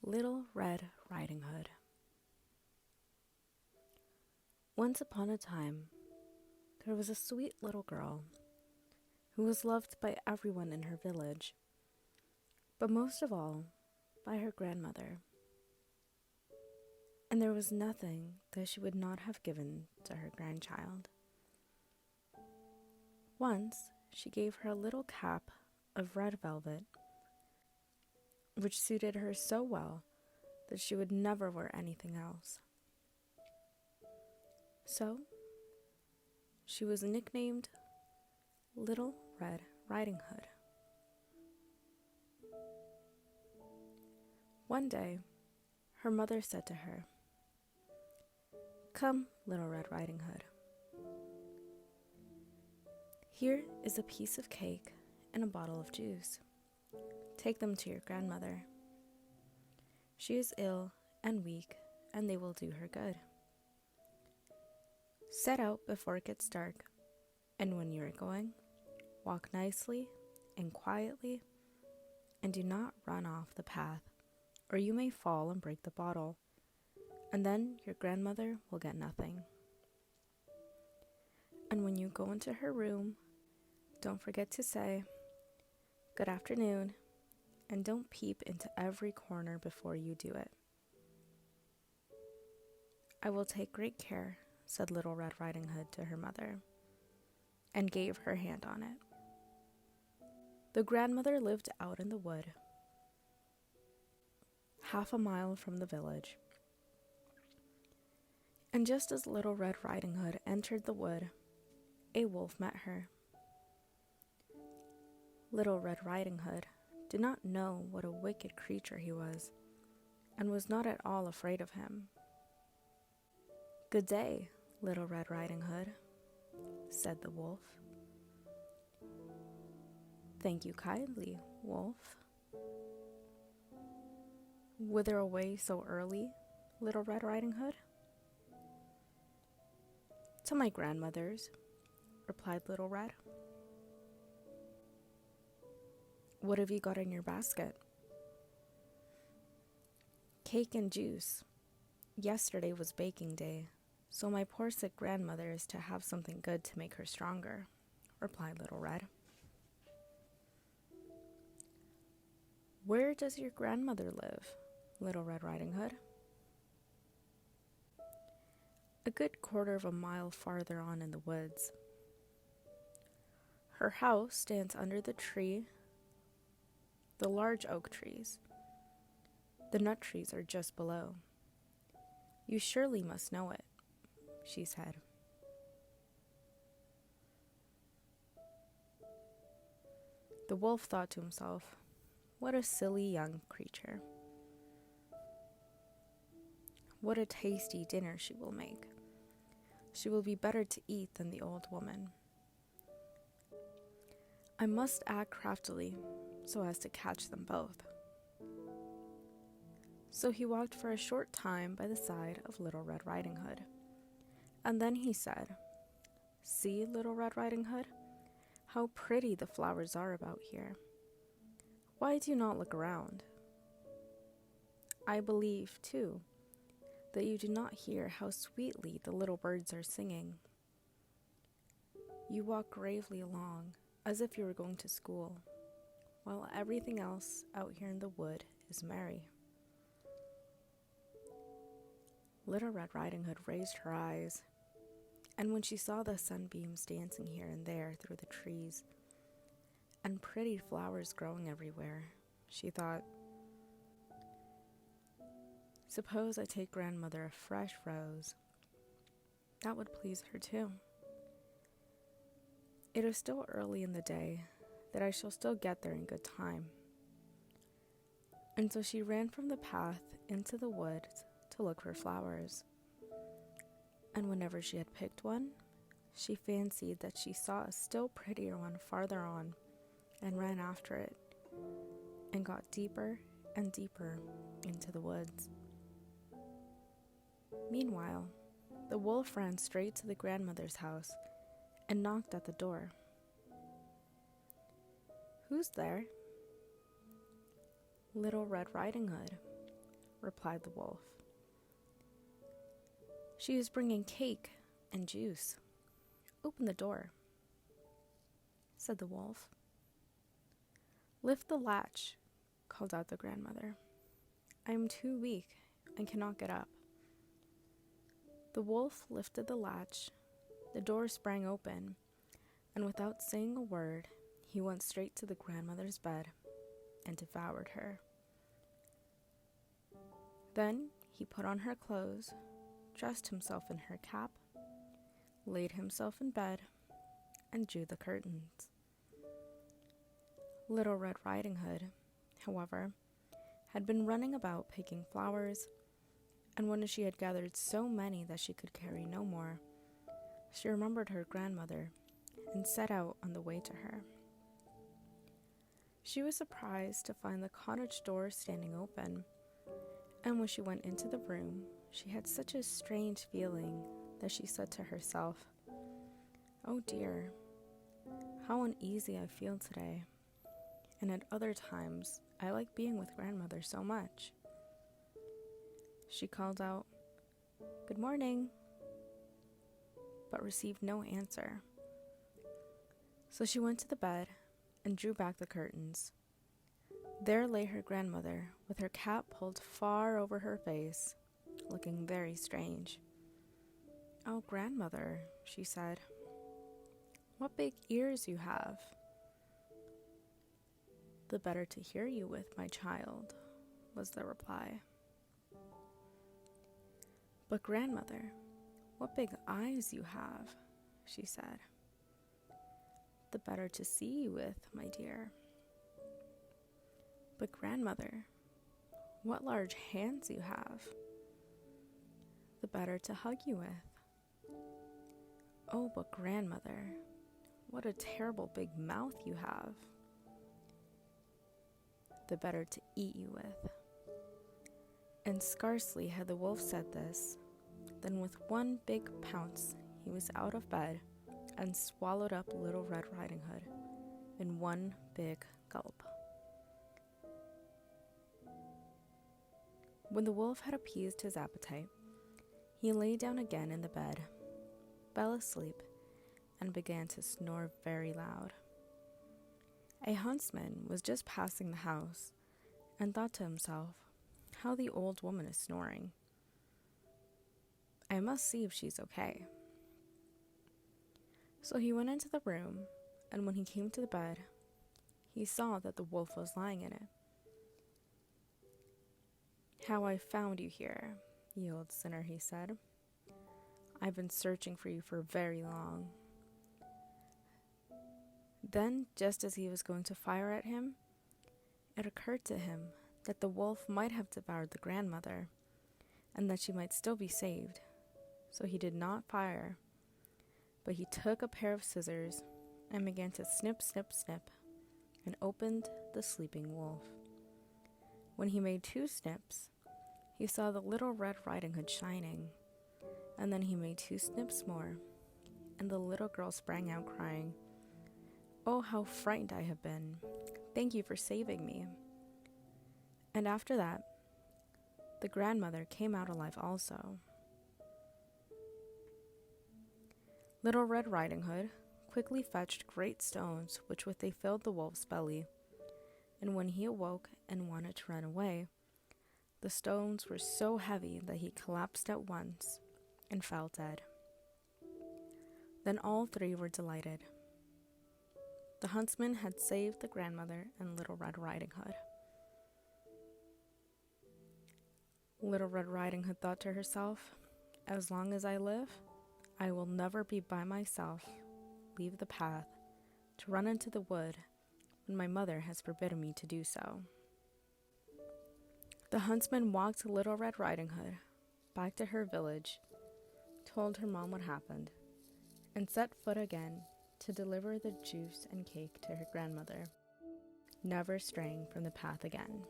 Little Red Riding Hood. Once upon a time, there was a sweet little girl who was loved by everyone in her village, but most of all by her grandmother. And there was nothing that she would not have given to her grandchild. Once, she gave her a little cap of red velvet, which suited her so well that she would never wear anything else. So, she was nicknamed Little Red Riding Hood. One day, her mother said to her, "Come, Little Red Riding Hood. Here is a piece of cake and a bottle of juice. Take them to your grandmother. She is ill and weak, and they will do her good. Set out before it gets dark, and when you are going, walk nicely and quietly, and do not run off the path, or you may fall and break the bottle, and then your grandmother will get nothing. And when you go into her room, don't forget to say, 'Good afternoon,' and don't peep into every corner before you do it." "I will take great care," said Little Red Riding Hood to her mother, and gave her hand on it. The grandmother lived out in the wood, half a mile from the village. And just as Little Red Riding Hood entered the wood, a wolf met her. Little Red Riding Hood did not know what a wicked creature he was, and was not at all afraid of him. "Good day, Little Red Riding Hood," said the wolf. "Thank you kindly, wolf." "Whither away so early, Little Red Riding Hood?" "To my grandmother's," replied Little Red. "What have you got in your basket?" "Cake and juice. Yesterday was baking day, so my poor sick grandmother is to have something good to make her stronger," replied Little Red. "Where does your grandmother live, Little Red Riding Hood?" "A good quarter of a mile farther on in the woods. Her house stands under the large oak trees. The nut trees are just below. You surely must know it," she said. The wolf thought to himself, "What a silly young creature. What a tasty dinner she will make. She will be better to eat than the old woman. I must act craftily so as to catch them both." So he walked for a short time by the side of Little Red Riding Hood, and then he said, "See, Little Red Riding Hood, how pretty the flowers are about here. Why do you not look around? I believe, too, that you do not hear how sweetly the little birds are singing. You walk gravely along, as if you were going to school, while everything else out here in the wood is merry." Little Red Riding Hood raised her eyes, and when she saw the sunbeams dancing here and there through the trees, and pretty flowers growing everywhere, she thought, "Suppose I take grandmother a fresh rose. That would please her too. It is still early in the day, that I shall still get there in good time." And so she ran from the path into the woods to look for flowers. And whenever she had picked one, she fancied that she saw a still prettier one farther on, and ran after it, and got deeper and deeper into the woods. Meanwhile, the wolf ran straight to the grandmother's house and knocked at the door. "Who's there?" "Little Red Riding Hood," replied the wolf. "She is bringing cake and juice. Open the door," said the wolf. "Lift the latch," called out the grandmother. "I am too weak and cannot get up." The wolf lifted the latch, the door sprang open, and without saying a word, he went straight to the grandmother's bed and devoured her. Then he put on her clothes, dressed himself in her cap, laid himself in bed, and drew the curtains. Little Red Riding Hood, however, had been running about picking flowers, and when she had gathered so many that she could carry no more, she remembered her grandmother and set out on the way to her. She was surprised to find the cottage door standing open, and when she went into the room, she had such a strange feeling that she said to herself, "Oh dear, how uneasy I feel today, and at other times I like being with grandmother so much." She called out, "Good morning," but received no answer. So she went to the bed and drew back the curtains. There lay her grandmother with her cap pulled far over her face, looking very strange. "Oh, grandmother," she said, "what big ears you have." "The better to hear you with, my child," was the reply. "But grandmother, what big eyes you have," she said. "The better to see you with, my dear." "But grandmother, what large hands you have." "The better to hug you with." "Oh, but grandmother, what a terrible big mouth you have." "The better to eat you with." And scarcely had the wolf said this, than with one big pounce he was out of bed and swallowed up Little Red Riding Hood in one big gulp. When the wolf had appeased his appetite, he lay down again in the bed, fell asleep, and began to snore very loud. A huntsman was just passing the house and thought to himself, "How the old woman is snoring. I must see if she's okay." So he went into the room, and when he came to the bed, he saw that the wolf was lying in it. "How I found you here, you old sinner," he said. "I've been searching for you for very long." Then, just as he was going to fire at him, it occurred to him that the wolf might have devoured the grandmother, and that she might still be saved. So he did not fire, but he took a pair of scissors and began to snip, snip, snip, and opened the sleeping wolf. When he made 2 snips, he saw the Little Red Riding Hood shining, and then he made 2 snips more, and the little girl sprang out crying, "Oh, how frightened I have been. Thank you for saving me." And after that, the grandmother came out alive also. Little Red Riding Hood quickly fetched great stones which with they filled the wolf's belly, and when he awoke and wanted to run away, the stones were so heavy that he collapsed at once and fell dead. Then all 3 were delighted. The huntsman had saved the grandmother and Little Red Riding Hood. Little Red Riding Hood thought to herself, "As long as I live, I will never be by myself, leave the path, to run into the wood when my mother has forbidden me to do so." The huntsman walked Little Red Riding Hood back to her village, told her mom what happened, and set foot again to deliver the juice and cake to her grandmother, never straying from the path again.